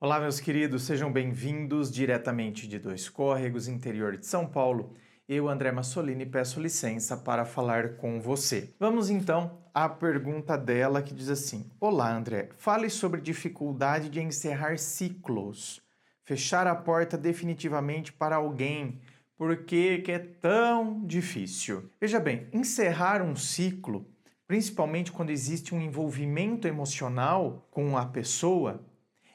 Olá, meus queridos, sejam bem-vindos diretamente de Dois Córregos, interior de São Paulo. Eu, André Massolini, peço licença para falar com você. Vamos então à pergunta dela que diz assim: Olá, André, fale sobre dificuldade de encerrar ciclos, fechar a porta definitivamente para alguém. Por que é tão difícil? Veja bem, encerrar um ciclo, principalmente quando existe um envolvimento emocional com a pessoa,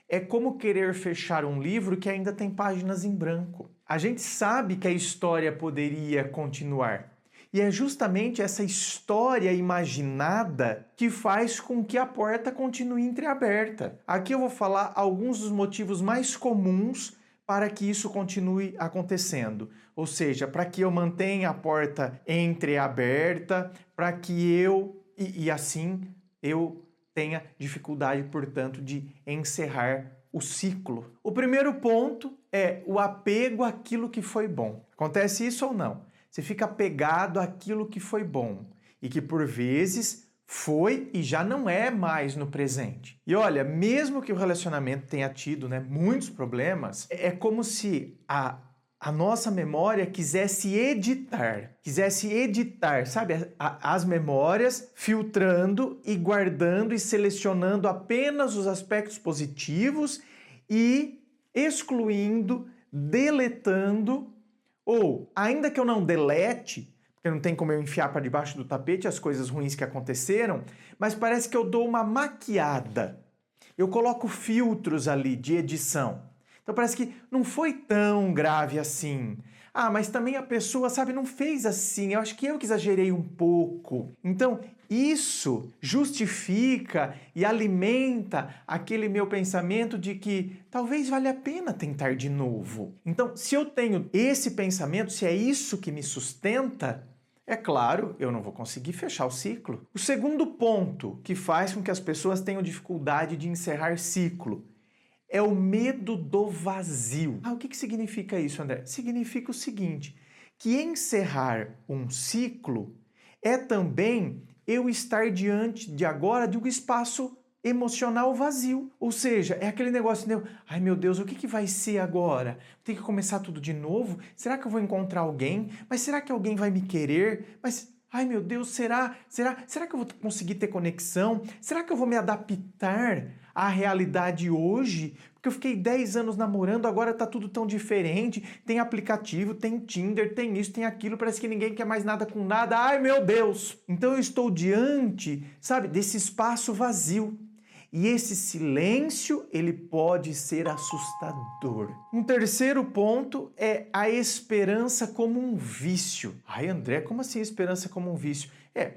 é como querer fechar um livro que ainda tem páginas em branco. A gente sabe que a história poderia continuar. E é justamente essa história imaginada que faz com que a porta continue entreaberta. Aqui eu vou falar alguns dos motivos mais comuns para que isso continue acontecendo. Ou seja, para que eu mantenha a porta entreaberta, para que eu, e assim, eu tenha dificuldade, portanto, de encerrar o ciclo. O primeiro ponto é o apego àquilo que foi bom. Acontece isso ou não? Você fica apegado àquilo que foi bom e que por vezes foi e já não é mais no presente. E olha, mesmo que o relacionamento tenha tido, muitos problemas, é como se a nossa memória quisesse editar, sabe, as memórias, filtrando e guardando e selecionando apenas os aspectos positivos e excluindo, deletando, ou ainda que eu não delete, porque não tem como eu enfiar para debaixo do tapete as coisas ruins que aconteceram, mas parece que eu dou uma maquiada. Eu coloco filtros ali de edição. Então parece que não foi tão grave assim. Ah, mas também a pessoa, sabe, não fez assim. Eu acho que eu que exagerei um pouco. Então, isso justifica e alimenta aquele meu pensamento de que talvez valha a pena tentar de novo. Então, se eu tenho esse pensamento, se é isso que me sustenta, é claro, eu não vou conseguir fechar o ciclo. O segundo ponto que faz com que as pessoas tenham dificuldade de encerrar ciclo é o medo do vazio. O que significa isso, André? Significa o seguinte, que encerrar um ciclo é também eu estar diante de agora de um espaço emocional vazio. Ou seja, é aquele negócio, ai meu Deus, o que vai ser agora? Vou ter que começar tudo de novo? Será que eu vou encontrar alguém? Mas será que alguém vai me querer? Mas ai meu Deus, será que eu vou conseguir ter conexão? Será que eu vou me adaptar à realidade hoje? Porque eu fiquei 10 anos namorando, agora tá tudo tão diferente. Tem aplicativo, tem Tinder, tem isso, tem aquilo, parece que ninguém quer mais nada com nada. Ai meu Deus! Então eu estou diante, sabe, desse espaço vazio. E esse silêncio, ele pode ser assustador. Um terceiro ponto é a esperança como um vício. Ai, André, como assim a esperança como um vício?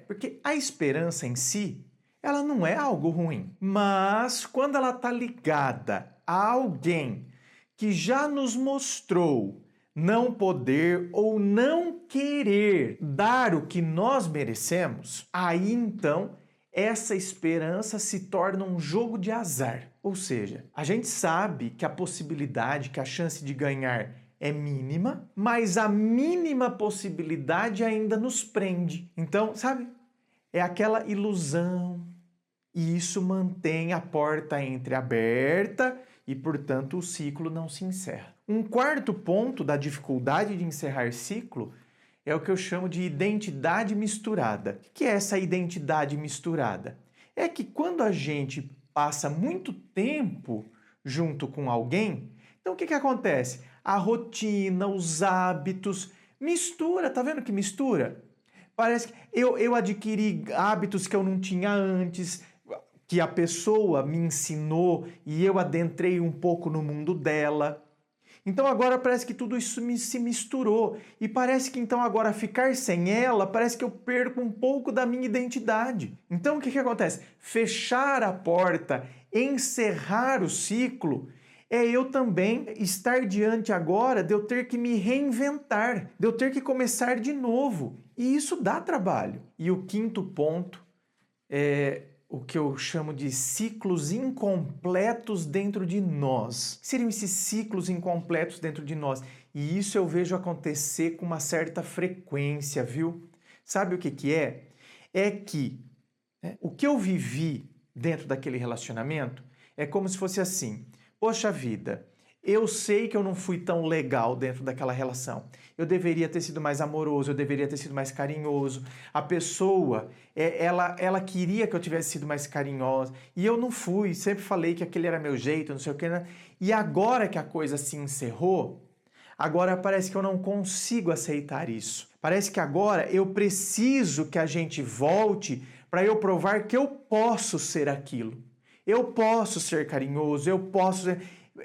Porque a esperança em si, ela não é algo ruim. Mas quando ela está ligada a alguém que já nos mostrou não poder ou não querer dar o que nós merecemos, aí então essa esperança se torna um jogo de azar. Ou seja, a gente sabe que a possibilidade, que a chance de ganhar é mínima, mas a mínima possibilidade ainda nos prende. Então, sabe, é aquela ilusão. E isso mantém a porta entreaberta e, portanto, o ciclo não se encerra. Um quarto ponto da dificuldade de encerrar ciclo é o que eu chamo de identidade misturada. O que é essa identidade misturada? É que quando a gente passa muito tempo junto com alguém, então o que acontece? A rotina, os hábitos, mistura, tá vendo que mistura? Parece que eu adquiri hábitos que eu não tinha antes, que a pessoa me ensinou e eu adentrei um pouco no mundo dela. Então agora parece que tudo isso se misturou e parece que então agora ficar sem ela, parece que eu perco um pouco da minha identidade. Então o que acontece? Fechar a porta, encerrar o ciclo, é eu também estar diante agora de eu ter que me reinventar, de eu ter que começar de novo. E isso dá trabalho. E o quinto ponto é o que eu chamo de ciclos incompletos dentro de nós. O que seriam esses ciclos incompletos dentro de nós? E isso eu vejo acontecer com uma certa frequência, viu? Sabe o que é? É que o que eu vivi dentro daquele relacionamento é como se fosse assim. poxa vida, eu sei que eu não fui tão legal dentro daquela relação. Eu deveria ter sido mais amoroso, eu deveria ter sido mais carinhoso. A pessoa, ela queria que eu tivesse sido mais carinhosa e eu não fui. Sempre falei que aquele era meu jeito, não sei o que, né? E agora que a coisa se encerrou, agora parece que eu não consigo aceitar isso. Parece que agora eu preciso que a gente volte para eu provar que eu posso ser aquilo. Eu posso ser carinhoso, eu posso ser...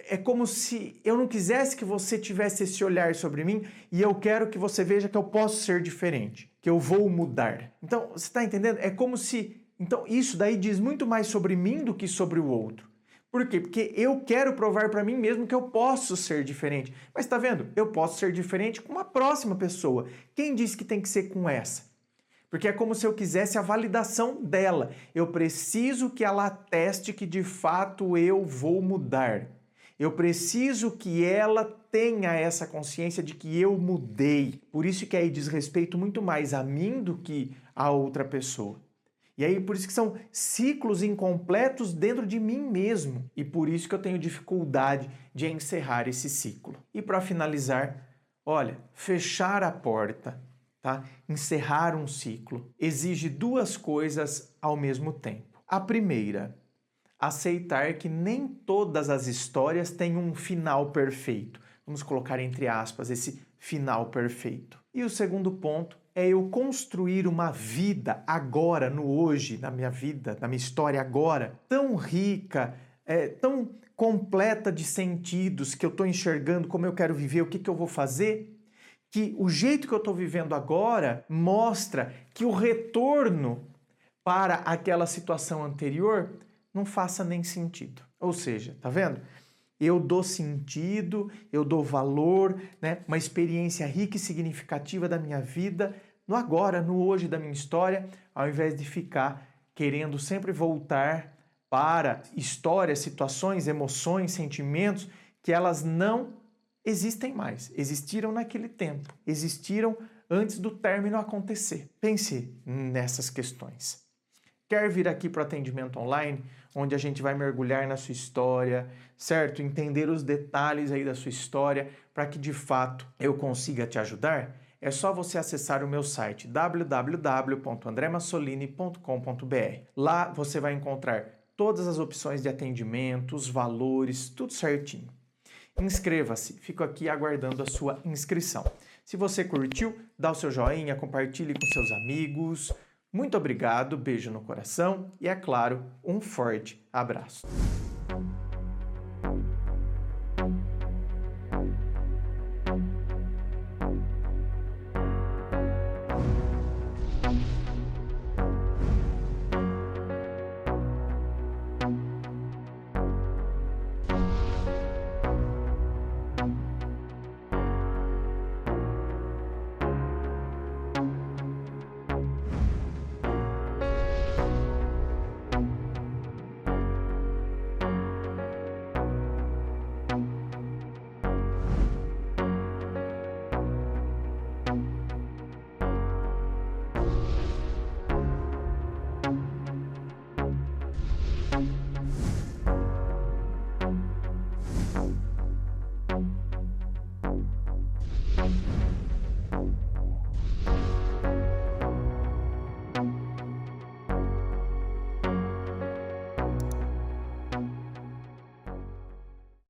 É como se eu não quisesse que você tivesse esse olhar sobre mim e eu quero que você veja que eu posso ser diferente, que eu vou mudar. Então, você está entendendo? É como se... Então, isso daí diz muito mais sobre mim do que sobre o outro. Por quê? Porque eu quero provar para mim mesmo que eu posso ser diferente. Mas está vendo? Eu posso ser diferente com uma próxima pessoa. Quem disse que tem que ser com essa? Porque é como se eu quisesse a validação dela. Eu preciso que ela ateste que de fato eu vou mudar. Eu preciso que ela tenha essa consciência de que eu mudei. Por isso que aí diz respeito muito mais a mim do que a outra pessoa. E aí por isso que são ciclos incompletos dentro de mim mesmo. E por isso que eu tenho dificuldade de encerrar esse ciclo. E para finalizar, olha, fechar a porta, tá? Encerrar um ciclo exige duas coisas ao mesmo tempo. A primeira, aceitar que nem todas as histórias têm um final perfeito. Vamos colocar entre aspas esse final perfeito. E o segundo ponto é eu construir uma vida agora, no hoje, na minha vida, na minha história agora, tão rica, tão completa de sentidos que eu estou enxergando como eu quero viver, o que eu vou fazer, que o jeito que eu estou vivendo agora mostra que o retorno para aquela situação anterior não faça nem sentido. Ou seja, tá vendo? Eu dou sentido, eu dou valor, né? Uma experiência rica e significativa da minha vida, no agora, no hoje da minha história, ao invés de ficar querendo sempre voltar para histórias, situações, emoções, sentimentos que elas não existem mais. Existiram naquele tempo, existiram antes do término acontecer. Pense nessas questões. Quer vir aqui para o atendimento online, onde a gente vai mergulhar na sua história, certo? Entender os detalhes aí da sua história, para que de fato eu consiga te ajudar? É só você acessar o meu site www.andremassolini.com.br. Lá você vai encontrar todas as opções de atendimento, os valores, tudo certinho. Inscreva-se, fico aqui aguardando a sua inscrição. Se você curtiu, dá o seu joinha, compartilhe com seus amigos. Muito obrigado, beijo no coração e, é claro, um forte abraço.